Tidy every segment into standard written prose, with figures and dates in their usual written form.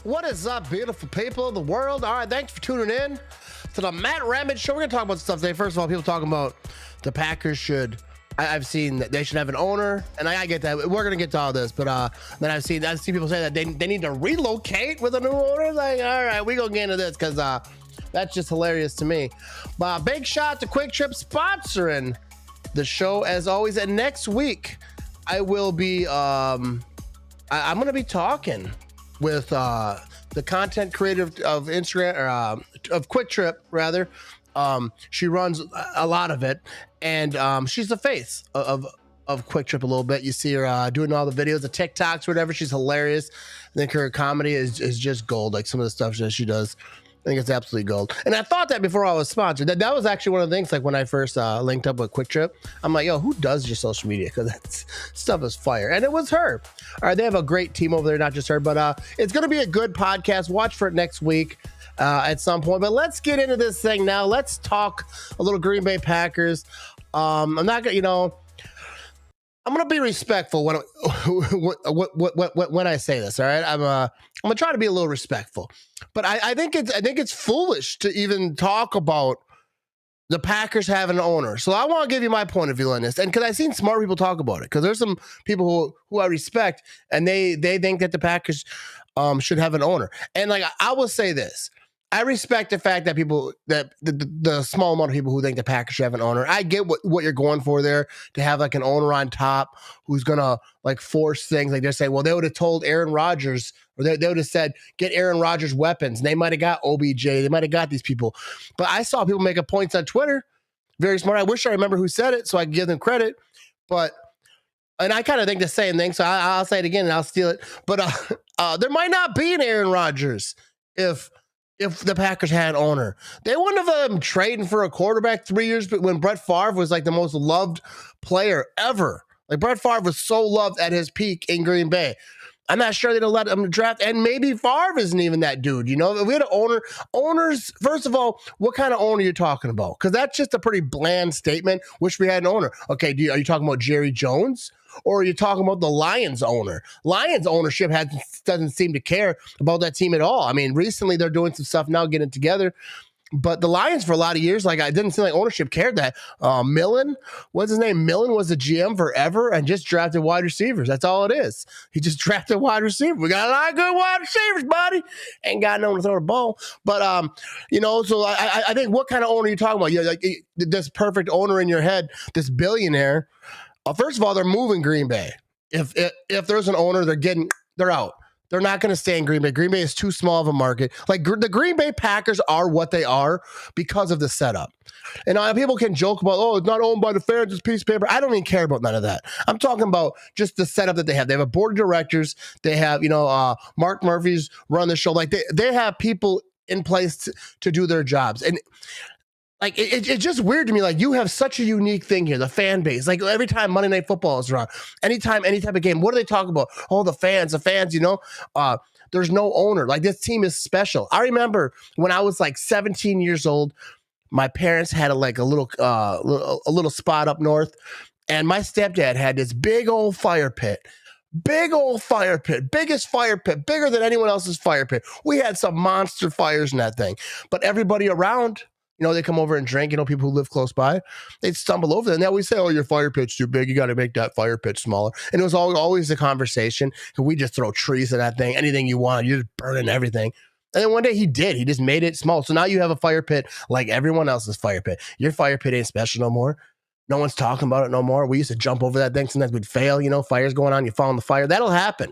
What is up, beautiful people of the world? All right, thanks for tuning in to the Matt Ramage Show. We're going to talk about stuff today. First of all, people talking about the Packers should, I've seen that they should have an owner, and I get that. We're going to get to all this, but then I've seen people say that they need to relocate with a new owner. Like, all right, we going to get into this because that's just hilarious to me. But big shout to Quick Trip sponsoring the show as always. And next week, I will be, I'm going to be talking with the content creator of Instagram, or of Quick Trip rather. She runs a lot of it, and she's the face of Quick Trip a little bit. You see her doing all the videos, the TikToks, whatever. She's hilarious. I think her comedy is just gold. Like some of the stuff that she does, I think it's absolutely gold. And I thought that before I was sponsored. That was actually one of the things, like when I first linked up with Quick Trip, I'm like, yo, who does your social media? Because that stuff is fire. And it was her. All right, they have a great team over there, not just her, but it's going to be a good podcast. Watch for it next week at some point. But let's get into this thing now. Let's talk a little Green Bay Packers. I'm not going to, I'm gonna be respectful when I say this. All right, I'm gonna try to be a little respectful, but I think it's foolish to even talk about the Packers having an owner. So I want to give you my point of view on this, and because I've seen smart people talk about it, because there's some people who I respect, and they think that the Packers should have an owner. And like I will say this. I respect the fact that the small amount of people who think the Packers should have an owner. I get what you're going for there, to have like an owner on top who's gonna like force things. Like they're saying, well, they would have told Aaron Rodgers, or they would have said, get Aaron Rodgers weapons. And they might have got OBJ. They might have got these people. But I saw people make a point on Twitter. Very smart. I wish I remember who said it so I can give them credit. And I kind of think the same thing. So I'll say it again and I'll steal it. But there might not be an Aaron Rodgers if the Packers had an owner. They wouldn't have trading for a quarterback 3 years when Brett Favre was like the most loved player ever. Like Brett Favre was so loved at his peak in Green Bay. I'm not sure they'd have let him draft, and maybe Favre isn't even that dude. If we had an owners, first of all, what kind of owner are you talking about? Because that's just a pretty bland statement. Wish we had an owner. Okay, are you talking about Jerry Jones? Or are you talking about the Lions owner? Lions ownership doesn't seem to care about that team at all. I mean, recently they're doing some stuff now, getting together. But the Lions for a lot of years, like, I didn't seem like ownership cared that. Millen, what's his name? Millen was the GM forever and just drafted wide receivers. That's all it is. He just drafted wide receiver. We got a lot of good wide receivers, buddy. Ain't got no one to throw the ball. But, so I think, what kind of owner are you talking about? You're like this perfect owner in your head, this billionaire. First of all, they're moving Green Bay. If there's an owner, they're out. They're not going to stay in Green Bay. Green Bay is too small of a market. Like the Green Bay Packers are what they are because of the setup. And people can joke about, oh, it's not owned by the fans, it's a piece of paper. I don't even care about none of that. I'm talking about just the setup that they have. They have a board of directors. They have, Mark Murphy's run the show. Like they have people in place to do their jobs. And like, it's just weird to me. Like, you have such a unique thing here, the fan base. Like, every time Monday Night Football is around, anytime, any type of game, what do they talk about? Oh, the fans, there's no owner. Like, this team is special. I remember when I was like 17 years old, my parents had a little spot up north, and my stepdad had this big old fire pit. Biggest fire pit, bigger than anyone else's fire pit. We had some monster fires in that thing, but everybody around, they come over and drink, people who live close by, they'd stumble over there. And they always say, oh, your fire pit's too big. You got to make that fire pit smaller. And it was always a conversation. And we just throw trees at that thing, anything you want. You're just burning everything. And then one day he did. He just made it small. So now you have a fire pit like everyone else's fire pit. Your fire pit ain't special no more. No one's talking about it no more. We used to jump over that thing. Sometimes we'd fail, fire's going on. You fall in the fire. That'll happen.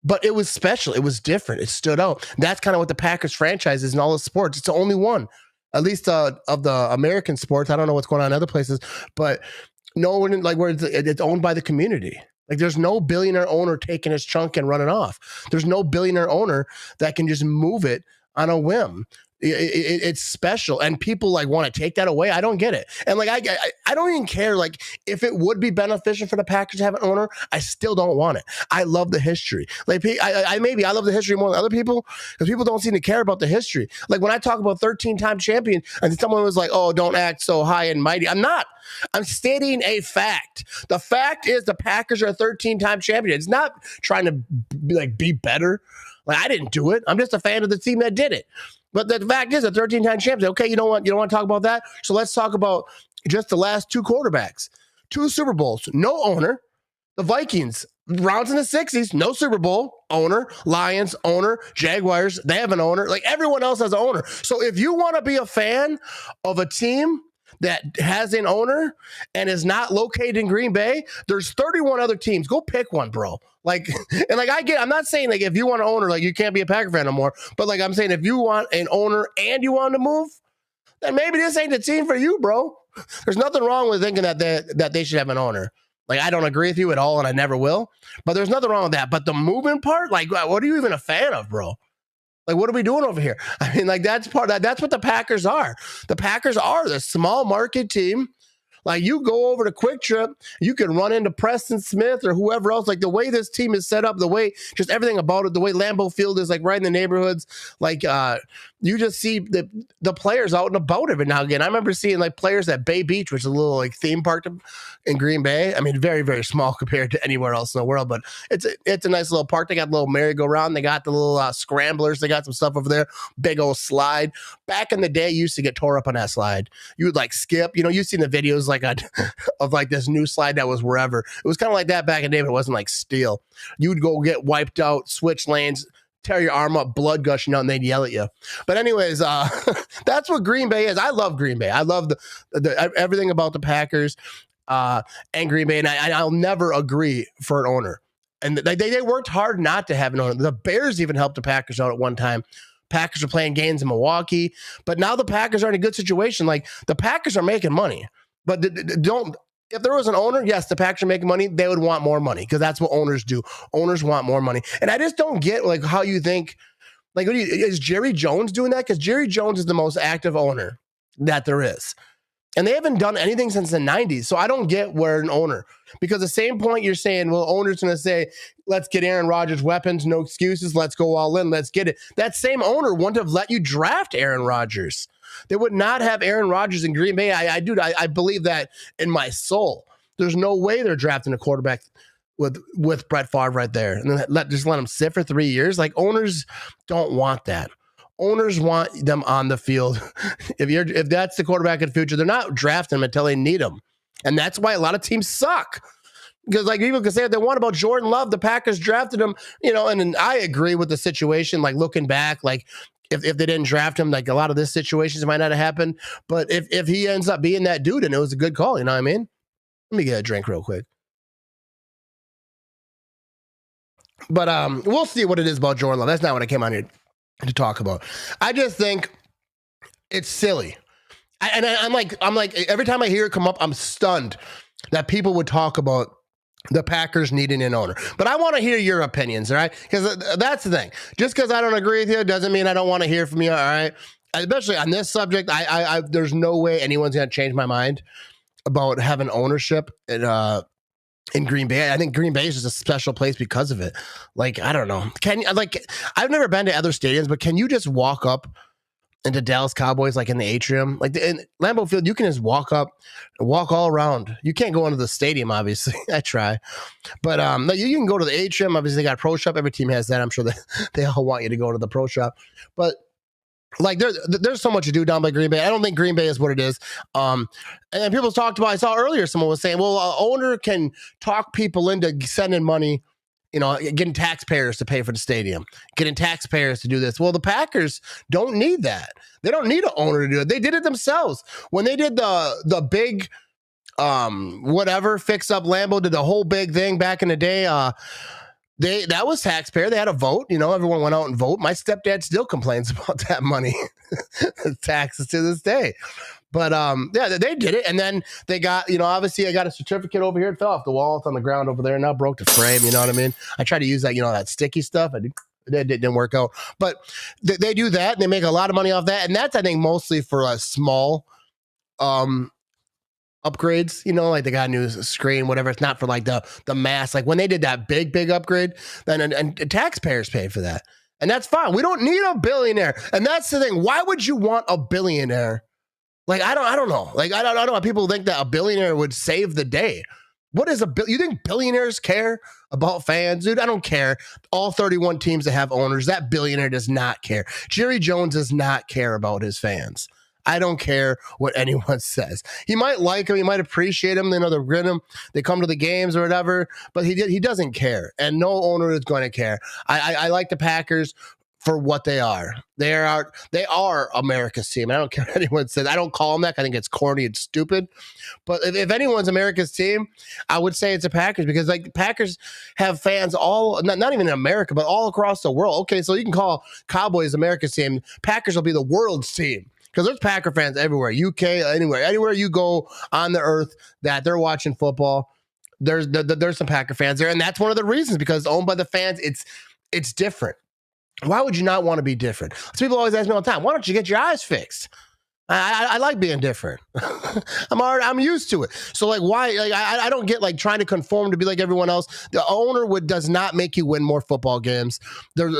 But it was special. It was different. It stood out. That's kind of what the Packers franchise is in all the sports. It's the only one. At least of the American sports. I don't know what's going on in other places, but no one, like, where it's owned by the community. Like, there's no billionaire owner taking his chunk and running off. There's no billionaire owner that can just move it on a whim. It's special, and people like want to take that away. I don't get it. And like, I don't even care. Like, if it would be beneficial for the Packers to have an owner, I still don't want it. I love the history. Like, I love the history more than other people, because people don't seem to care about the history. Like, when I talk about 13-time champion, and someone was like, oh, don't act so high and mighty. I'm not. I'm stating a fact. The fact is the Packers are a 13-time champion. It's not trying to be better. Like, I didn't do it. I'm just a fan of the team that did it. But the fact is, a 13-time champ. Okay, you know what? You don't want to talk about that? So let's talk about just the last 2 quarterbacks. 2 Super Bowls, no owner. The Vikings, rounds in the 60s, no Super Bowl, owner. Lions, owner. Jaguars, they have an owner. Like, everyone else has an owner. So if you want to be a fan of a team that has an owner and is not located in Green Bay, there's 31 other teams. Go pick one, bro. Like, and like, I'm not saying like if you want an owner, like you can't be a Packer fan no more. But like, I'm saying if you want an owner and you want to move, then maybe this ain't the team for you, bro. There's nothing wrong with thinking that they should have an owner. Like, I don't agree with you at all, and I never will. But there's nothing wrong with that. But the moving part, like, what are you even a fan of, bro? Like, what are we doing over here? I mean, like, that's what the Packers are. The Packers are the small market team. Like, you go over to Quick Trip, you can run into Preston Smith or whoever else. Like, the way this team is set up, the way just everything about it, the way Lambeau Field is like right in the neighborhoods, like you just see the players out and about every now and again. I remember seeing like players at Bay Beach, which is a little like theme park in Green Bay. I mean, very, very small compared to anywhere else in the world, but it's a nice little park. They got a little merry-go-round. They got the little scramblers. They got some stuff over there. Big old slide. Back in the day, you used to get tore up on that slide. You would like skip. You know, you've seen the videos like of like this new slide that was wherever. It was kind of like that back in the day, but it wasn't like steel. You would go get wiped out, switch lanes, tear your arm up, blood gushing out, and they'd yell at you. But anyways, that's what Green Bay is. I love Green Bay. I love the everything about the Packers and Green Bay, and I'll never agree for an owner. And they worked hard not to have an owner. The Bears even helped the Packers out at one time. Packers are playing games in Milwaukee, but now the Packers are in a good situation. Like, the Packers are making money, but if there was an owner, yes, the Packers are making money. They would want more money because that's what owners do. Owners want more money. And I just don't get like how you think, like, is Jerry Jones doing that? Because Jerry Jones is the most active owner that there is. And they haven't done anything since the 90s. So I don't get where an owner, because the same point you're saying, well, owner's going to say, let's get Aaron Rodgers weapons, no excuses, let's go all in, let's get it. That same owner wouldn't have let you draft Aaron Rodgers. They would not have Aaron Rodgers in Green Bay. I believe that in my soul. There's no way they're drafting a quarterback with Brett Favre right there. And then just let him sit for 3 years. Like, owners don't want that. Owners want them on the field. If that's the quarterback in the future, they're not drafting them until they need them. And that's why a lot of teams suck. Because like people can say what they want about Jordan Love, the Packers drafted him, you know, and I agree with the situation. Like, looking back, like if they didn't draft him, like a lot of this situations might not have happened. But if he ends up being that dude, and it was a good call, you know what I mean? Let me get a drink real quick. But we'll see what it is about Jordan Love. That's not what I came on here to talk about. I just think it's silly. I'm like, every time I hear it come up, I'm stunned that people would talk about the Packers needing an owner. But I want to hear your opinions, all right? Because that's the thing. Just because I don't agree with you doesn't mean I don't want to hear from you, all right? Especially on this subject, I there's no way anyone's going to change my mind about having ownership in Green Bay. I think Green Bay is just a special place because of it. Like, I don't know. I've never been to other stadiums, but can you just walk up into Dallas Cowboys, like in the atrium, like in Lambeau Field? You can just walk up and walk all around. You can't go into the stadium, obviously. I try, but you can go to the atrium. Obviously, they got a pro shop. Every team has that. I'm sure that they all want you to go to the pro shop, but like there's so much to do down by Green Bay. I don't think Green Bay is what it is. And then people talked about, I saw earlier someone was saying, well, an owner can talk people into sending money, you know, getting taxpayers to pay for the stadium, getting taxpayers to do this. Well, the Packers don't need that. They don't need an owner to do it. They did it themselves. When they did the big whatever, fix up Lambeau, did the whole big thing back in the day, that was taxpayer. They had a vote. You know, everyone went out and vote. My stepdad still complains about that money, taxes to this day. But yeah, they did it, and then they got, you know, obviously I got a certificate over here. It fell off the wall. It's on the ground over there now. Broke the frame. You know what I mean? I tried to use that, you know, that sticky stuff. It didn't work out. But they do that, and they make a lot of money off that. And that's, I think, mostly for a small upgrades, you know, like they got a new screen, whatever. It's not for like the mass. Like when they did that big upgrade, then and taxpayers pay for that, and that's fine. We don't need a billionaire, and that's the thing. Why would you want a billionaire? Like I don't know. Like I don't know why people think that a billionaire would save the day. What is you think billionaires care about fans? Dude, I don't care. All 31 teams that have owners, that billionaire does not care. Jerry Jones does not care about his fans. I don't care what anyone says. He might like him. He might appreciate him. They know they're grin him. They come to the games or whatever, but he doesn't care. And no owner is going to care. I like the Packers for what they are. They are America's team. I don't care what anyone says. I don't call them that. I think it's corny and stupid. But if anyone's America's team, I would say it's the Packers, because like Packers have fans all, not even in America, but all across the world. Okay, so you can call Cowboys America's team. Packers will be the world's team, because there's Packer fans everywhere. UK, anywhere you go on the earth that they're watching football, there's some Packer fans there. And that's one of the reasons, because it's owned by the fans. It's different. Why would you not want to be different? So people always ask me all the time, why don't you get your eyes fixed? I like being different. I'm used to it. So like, why? Like, I don't get like trying to conform to be like everyone else. The owner does not make you win more football games.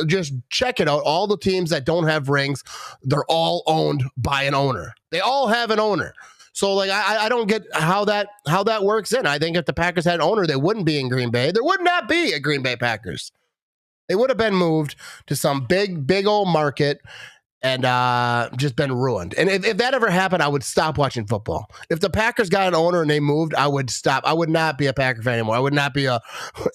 Just check it out. All the teams that don't have rings, they're all owned by an owner. They all have an owner. So like, I don't get how that works in. I think if the Packers had an owner, they wouldn't be in Green Bay. There would not be a Green Bay Packers. They would have been moved to some big old market and just been ruined. And if that ever happened, I would stop watching football. If the Packers got an owner and they moved, I would stop. I would not be a Packer fan anymore. I would not be and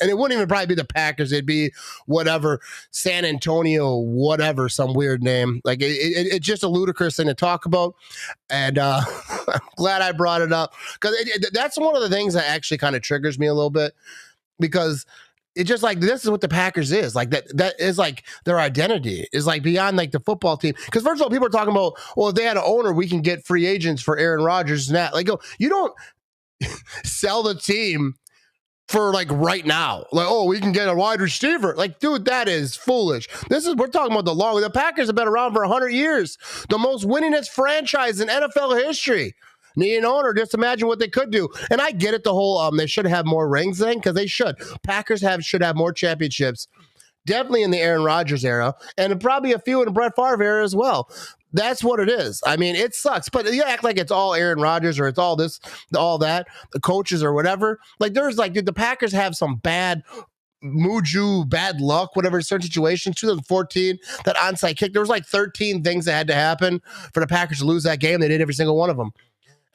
it wouldn't even probably be the Packers. It'd be whatever, San Antonio, whatever, some weird name. Like it's just a ludicrous thing to talk about. And I'm glad I brought it up, because that's one of the things that actually kind of triggers me a little bit, because it's just like, this is what the Packers is. Like that is like their identity is like beyond like the football team. Because first of all, people are talking about, well, if they had an owner, we can get free agents for Aaron Rodgers and that. Like, you don't sell the team for like right now. Like, oh, we can get a wide receiver. Like, dude, that is foolish. We're talking about the Packers have been around for 100 years. The most winningest franchise in NFL history. Need an owner, just imagine what they could do. And I get it, the whole they should have more rings thing, because they should. Packers should have more championships. Definitely in the Aaron Rodgers era, and probably a few in the Brett Favre era as well. That's what it is. I mean, it sucks, but you act like it's all Aaron Rodgers or it's all this, all that, the coaches or whatever. Like, there's like, dude, the Packers have some bad luck, whatever, certain situations. 2014, that onside kick, there was like 13 things that had to happen for the Packers to lose that game. They did every single one of them.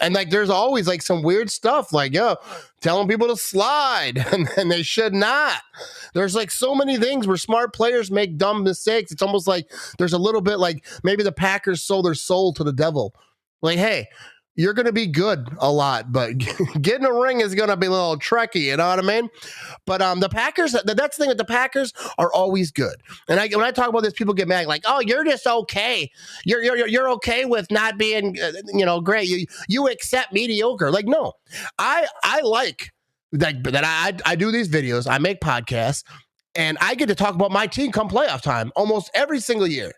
And like, there's always like some weird stuff, like, telling people to slide and they should not. There's like so many things where smart players make dumb mistakes. It's almost like there's a little bit like maybe the Packers sold their soul to the devil. Like, hey, you're going to be good a lot, but getting a ring is going to be a little tricky. You know what I mean? But the Packers, that's the thing with the Packers, are always good. And when I talk about this, people get mad, like, oh, you're just okay. You're okay with not being, great. You accept mediocre. Like, no, I like that. I do these videos. I make podcasts, and I get to talk about my team come playoff time almost every single year.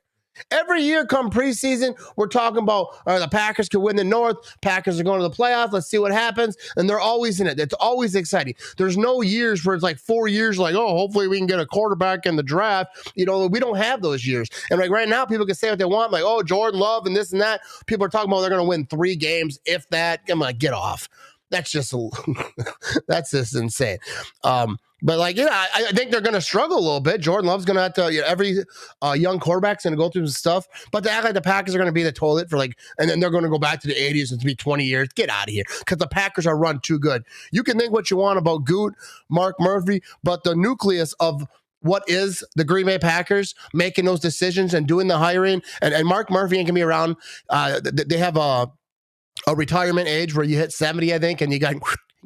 Every year come preseason, we're talking about the Packers could win the North. Packers are going to the playoffs. Let's see what happens. And they're always in it. It's always exciting. There's no years where it's like 4 years, like, oh, hopefully we can get a quarterback in the draft. We don't have those years. And like right now, people can say what they want, like, oh, Jordan Love and this and that. People are talking about they're going to win 3 games, if that. I'm like, get off. That's just insane. But like, I think they're going to struggle a little bit. Jordan Love's going to have to, every young quarterback's going to go through some stuff, but to act like the Packers are going to be the toilet for like, and then they're going to go back to the 80s and to be 20 years, get out of here, because the Packers are run too good. You can think what you want about Goot, Mark Murphy, but the nucleus of what is the Green Bay Packers making those decisions and doing the hiring, and Mark Murphy ain't going to be around. They have a retirement age where you hit 70, I think, and you got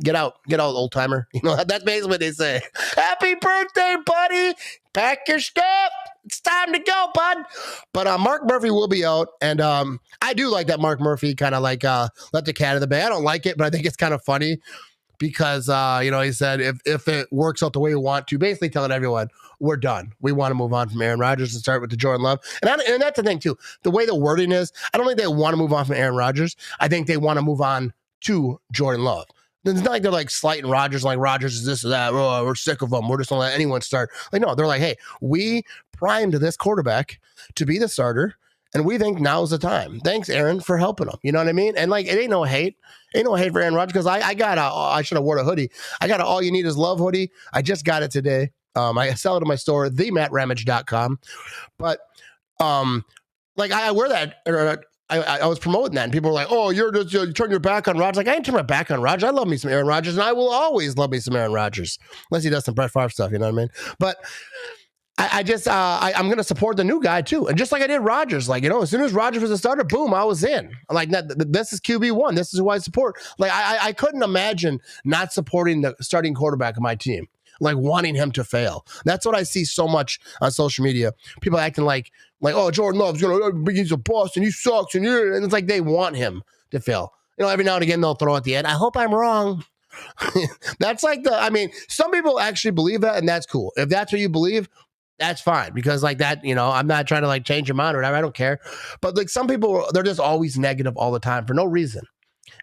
get out, old timer. That's basically what they say. Happy birthday, buddy. Pack your stuff. It's time to go, bud. But Mark Murphy will be out, and I do like that Mark Murphy kind of like let the cat out of the bag. I don't like it, but I think it's kind of funny because he said if it works out the way we want to, basically telling everyone we're done. We want to move on from Aaron Rodgers and start with the Jordan Love. And that's the thing too. The way the wording is, I don't think they want to move on from Aaron Rodgers. I think they want to move on to Jordan Love. It's not like they're like slighting Rodgers, like Rodgers is this or that. Oh, we're sick of them. We're just going to let anyone start. Like, no, they're like, hey, we primed this quarterback to be the starter, And we think now's the time. Thanks, Aaron, for helping him. You know what I mean? And like, it ain't no hate. Ain't no hate for Aaron Rodgers, because I should have worn a hoodie. I got a All You Need Is Love hoodie. I just got it today. I sell it at my store, themattramage.com. But like, I wear that. I was promoting that, and people were like, "Oh, you turn your back on Rodgers." Like, I ain't turn my back on Rodgers. I love me some Aaron Rodgers, and I will always love me some Aaron Rodgers, unless he does some Brett Favre stuff. You know what I mean? But I'm going to support the new guy too, and just like I did Rodgers, like, you know, as soon as Rodgers was a starter, boom, I was in. Like, this is QB1. This is who I support. Like, I couldn't imagine not supporting the starting quarterback of my team, like wanting him to fail. That's what I see so much on social media. People acting like, oh, Jordan Love's he's a boss and he sucks, and it's like they want him to fail. You know, every now and again they'll throw at the end, I hope I'm wrong. That's like some people actually believe that, and that's cool. If that's what you believe, that's fine, because like that, you know, I'm not trying to like change your mind or whatever. I don't care. But like, some people, they're just always negative all the time for no reason.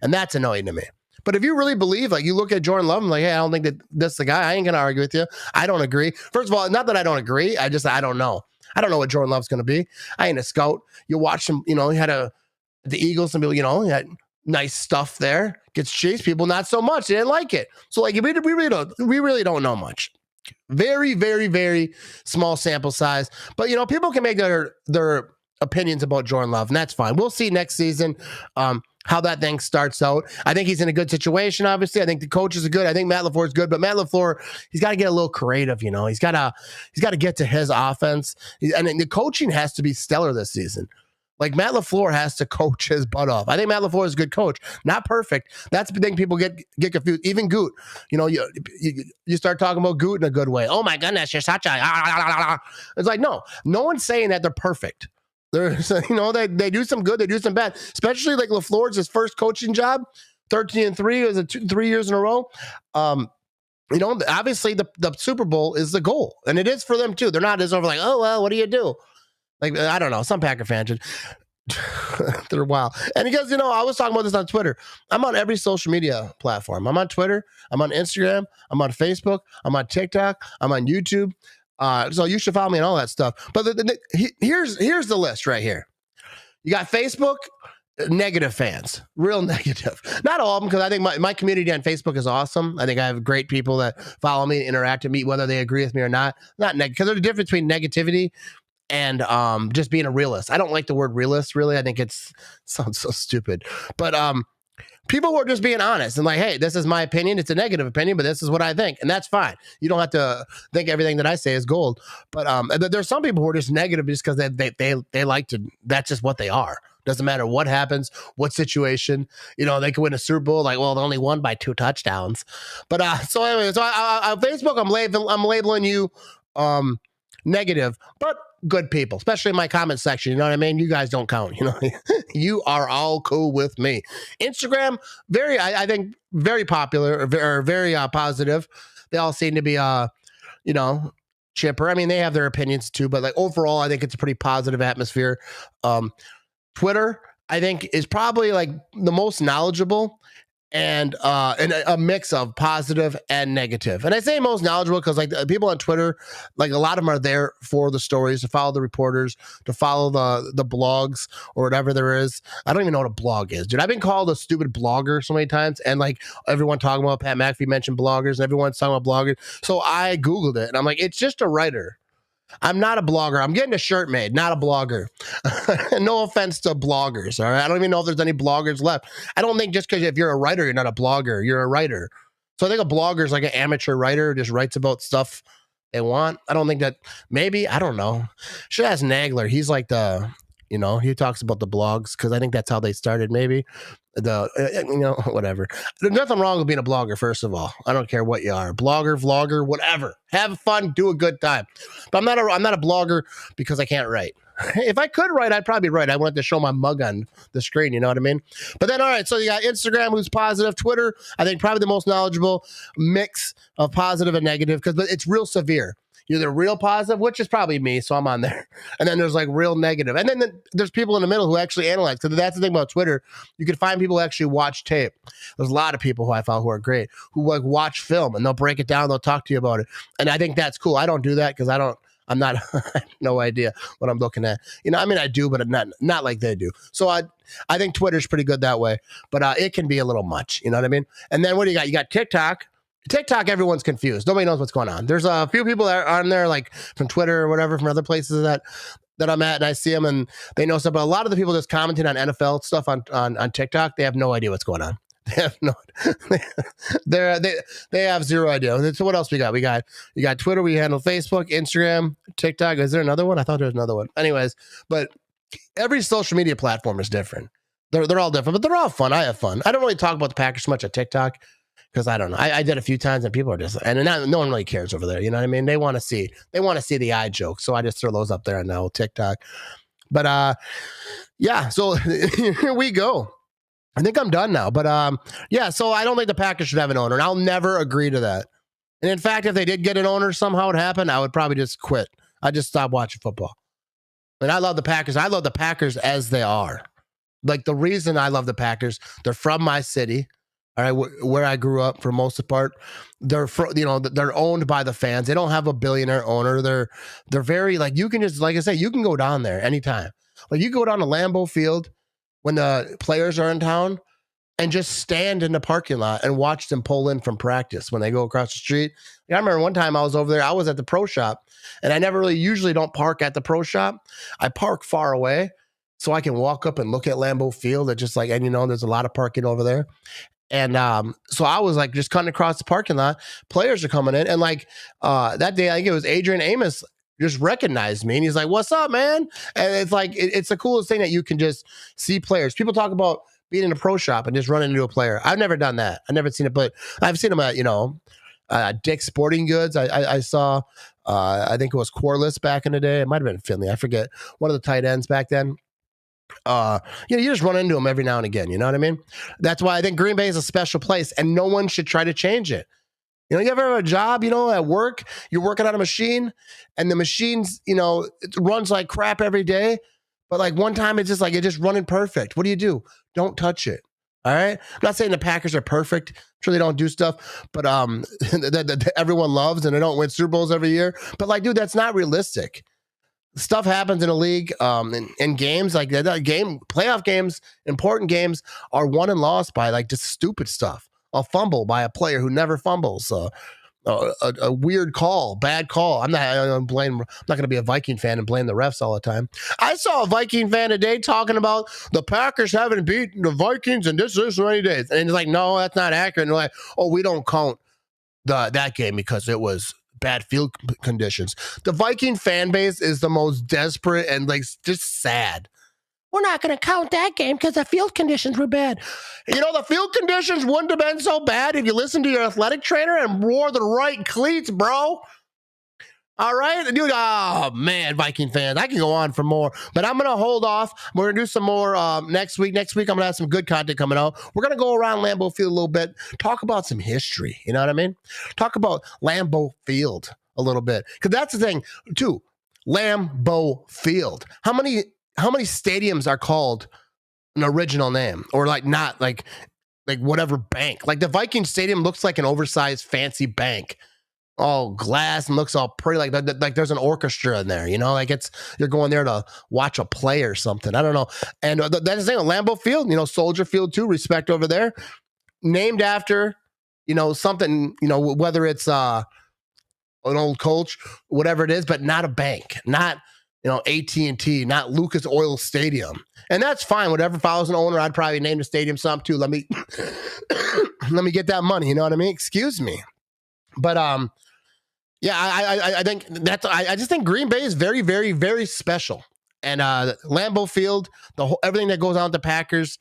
And that's annoying to me. But if you really believe, like, you look at Jordan Love and like, hey, I don't think that this is the guy. I ain't going to argue with you. I don't agree. First of all, not that I don't agree. I don't know. I don't know what Jordan Love's going to be. I ain't a scout. You watch him, you know, he had the Eagles, and people, you know, he had nice stuff there. Gets chased. People not so much. They didn't like it. So like, we really don't know much. Very, very, very small sample size. But, you know, people can make their opinions about Jordan Love, and that's fine. We'll see next season how that thing starts out. I think he's in a good situation, obviously. I think the coaches are good. I think Matt LaFleur is good, but Matt LaFleur, he's got to get a little creative, you know. He's got to get to his offense. And the coaching has to be stellar this season. Like, Matt LaFleur has to coach his butt off. I think Matt LaFleur is a good coach. Not perfect. That's the thing people get confused. Even Goot. You know, you start talking about Goot in a good way. Oh, my goodness, you're such a... It's like, no one's saying that they're perfect. They're, you know, they do some good, they do some bad. Especially like LaFleur's his first coaching job, 13-3, was it 3 years in a row. You know, obviously the Super Bowl is the goal, and it is for them too. They're not just over like, oh, well, what do you do? Like, I don't know, some Packer fans, they're wild. And because, you know, I was talking about this on Twitter. I'm on every social media platform. I'm on Twitter. I'm on Instagram. I'm on Facebook. I'm on TikTok. I'm on YouTube. So you should follow me and all that stuff. But here's the list right here. You got Facebook, negative fans, real negative. Not all of them, because I think my community on Facebook is awesome. I think I have great people that follow me, interact with me, whether they agree with me or not. Not negative, because there's a difference between negativity and just being a realist. I don't like the word realist, really. I think sounds so stupid. But people were just being honest and like, hey, this is my opinion. It's a negative opinion, but this is what I think. And that's fine. You don't have to think everything that I say is gold. But there's some people who are just negative just because they like to, that's just what they are. Doesn't matter what happens, what situation, you know, they could win a Super Bowl. Like, well, they only won by 2 touchdowns. But so anyway, on Facebook, I'm labeling you negative, but good people, especially in my comment section. You know what I mean? You guys don't count. You know, you are all cool with me. Instagram, I think very popular, or very positive. They all seem to be, you know, chipper. I mean, they have their opinions too, but like overall, I think it's a pretty positive atmosphere. Twitter, I think, is probably like the most knowledgeable, and a mix of positive and negative. And I say most knowledgeable because like the people on Twitter, like a lot of them are there for the stories, to follow the reporters, to follow the blogs or whatever there is. I don't even know what a blog is, dude. I've been called a stupid blogger so many times, and like everyone talking about Pat McAfee mentioned bloggers, and everyone's talking about bloggers. So I Googled it, and I'm like, it's just a writer. I'm not a blogger. I'm getting a shirt made, not a blogger. No offense to bloggers, all right? I don't even know if there's any bloggers left. I don't think just because if you're a writer, you're not a blogger. You're a writer. So I think a blogger is like an amateur writer who just writes about stuff they want. I don't think that, maybe, I don't know. Should ask Nagler. He's like you know, he talks about the blogs, because I think that's how they started, maybe. You know, whatever. There's nothing wrong with being a blogger, first of all. I don't care what you are. Blogger, vlogger, whatever. Have fun, do a good time. But I'm not a blogger because I can't write. If I could write, I'd probably write. I wanted to show my mug on the screen, you know what I mean? But then, all right, so you got Instagram, who's positive. Twitter, I think probably the most knowledgeable mix of positive and negative, because it's real severe. You're the real positive, which is probably me, so I'm on there. And then there's like real negative. And then there's people in the middle who actually analyze. Because that's the thing about Twitter. You can find people who actually watch tape. There's a lot of people who I found who are great, who like watch film, and they'll break it down. They'll talk to you about it. And I think that's cool. I don't do that because I'm I'm not, I have no idea what I'm looking at. I mean, I do, but not like they do. So I think Twitter's pretty good that way, but it can be a little much. You know what I mean? And then what do you got? You got TikTok. TikTok, everyone's confused. Nobody knows what's going on. There's a few people that are on there, like from Twitter or whatever, from other places that I'm at, and I see them and they know stuff. But a lot of the people just commenting on NFL stuff on TikTok, they have no idea what's going on. They have no. They have zero idea. So what else we got? You got Twitter. We handle Facebook, Instagram, TikTok. Is there another one? I thought there was another one. Anyways, but every social media platform is different. They're all different, but they're all fun. I have fun. I don't really talk about the Packers much at TikTok because I don't know. I did a few times and people are just no one really cares over there. You know what I mean? They want to see the eye joke, so I just throw those up there on now TikTok. But yeah. So here we go. I think I'm done now, but yeah. So I don't think the Packers should have an owner, and I'll never agree to that. And in fact, if they did get an owner, somehow it happened, I would probably just quit. I'd just stop watching football. And I love the Packers. I love the Packers as they are. Like the reason I love the Packers, they're from my city, all right, where I grew up for most of the part. They're they're owned by the fans. They don't have a billionaire owner. They're very like you can just like I say, you can go down there anytime. Like you go down to Lambeau Field when the players are in town and just stand in the parking lot and watch them pull in from practice when they go across the street. I remember one time I was over there, I was at the pro shop and I usually don't park at the pro shop. I park far away so I can walk up and look at Lambeau Field. There's a lot of parking over there. And so I was like just cutting across the parking lot. Players are coming in. And like that day, I think it was Adrian Amos just recognized me and he's like, "What's up, man?" And it's like it's the coolest thing that you can just see players. People talk about being in a pro shop and just running into a player. I've never done that. I've never seen it, but I've seen them at Dick's Sporting Goods. I saw I think it was Corliss back in the day. It might have been Finley. I forget. One of the tight ends back then. You just run into them every now and again. You know what I mean? That's why I think Green Bay is a special place and no one should try to change it. You ever have a job, at work, you're working on a machine and the machine's, it runs like crap every day. But like one time it's just running perfect. What do? Don't touch it. All right. I'm not saying the Packers are perfect. I'm sure they don't do stuff, but that everyone loves and they don't win Super Bowls every year. But like, dude, that's not realistic. Stuff happens in a league, in games like that. Playoff games, important games are won and lost by like just stupid stuff. A fumble by a player who never fumbles. A weird call, bad call. I'm not going to be a Viking fan and blame the refs all the time. I saw a Viking fan today talking about the Packers haven't beaten the Vikings in this many days, and he's like, "No, that's not accurate." And they're like, "Oh, we don't count that game because it was bad field conditions." The Viking fan base is the most desperate and like just sad. We're not going to count that game because the field conditions were bad. The field conditions wouldn't have been so bad if you listened to your athletic trainer and wore the right cleats, bro. All right? Dude, oh, man, Viking fans. I can go on for more, but I'm going to hold off. We're going to do some more next week. Next week, I'm going to have some good content coming out. We're going to go around Lambeau Field a little bit, talk about some history. You know what I mean? Talk about Lambeau Field a little bit. Because that's the thing, too. Lambeau Field. How many stadiums are called an original name or like not like whatever bank? Like the Viking Stadium looks like an oversized fancy bank, all glass and looks all pretty like there's an orchestra in there, like you're going there to watch a play or something. I don't know. And that's the thing. Lambeau Field, Soldier Field too, respect over there, named after, something, whether it's an old coach, whatever it is, but not a bank, not AT&T, not Lucas Oil Stadium. And that's fine. Whatever follows an owner, I'd probably name the stadium something too. Let me get that money. You know what I mean? Excuse me. But yeah, I think I just think Green Bay is very, very, very special. And Lambeau Field, everything that goes on with the Packers.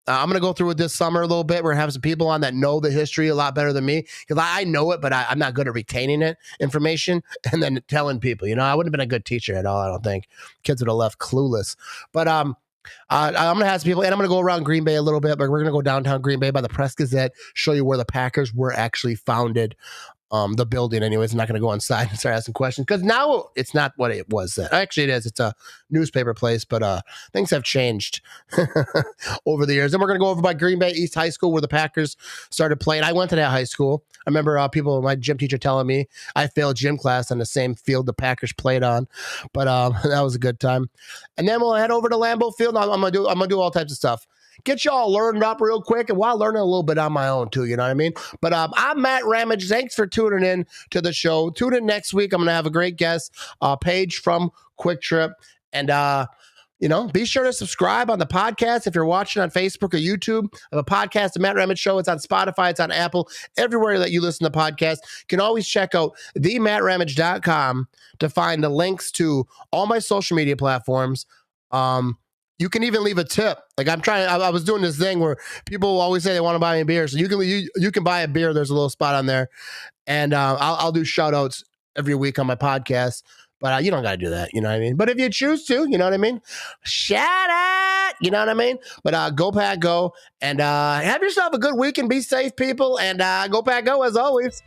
I'm going to go through it this summer a little bit. We're going to have some people on that know the history a lot better than me because I know it, but I'm not good at retaining information and then telling people. I wouldn't have been a good teacher at all, I don't think. Kids would have left clueless. But I'm going to have some people, and I'm going to go around Green Bay a little bit, but we're going to go downtown Green Bay by the Press Gazette, show you where the Packers were actually founded. the building anyways. I'm not going to go inside and start asking questions because now it's not what it was then. Actually, it is. It's a newspaper place, but things have changed over the years. And we're going to go over by Green Bay East High School where the Packers started playing. I went to that high school. I remember my gym teacher telling me I failed gym class on the same field the Packers played on, but that was a good time. And then we'll head over to Lambeau Field. I'm gonna do all types of stuff. Get y'all learned up real quick, and while learning a little bit on my own too, you know what I mean? But I'm Matt Ramage. Thanks for tuning in to the show. Tune in next week. I'm gonna have a great guest, Paige from Quick Trip, and be sure to subscribe on the podcast if you're watching on Facebook or YouTube. I have a podcast, The Matt Ramage Show. It's on Spotify. It's on Apple. Everywhere that you listen to podcasts. You can always check out themattramage.com to find the links to all my social media platforms. You can even leave a tip. Like I was doing this thing where people always say they want to buy me a beer. So you can buy a beer. There's a little spot on there. And I'll do shout outs every week on my podcast. But you don't got to do that. You know what I mean? But if you choose to, you know what I mean? Shout out. You know what I mean? But go Pack Go. And have yourself a good week and be safe, people. And go Pack Go as always.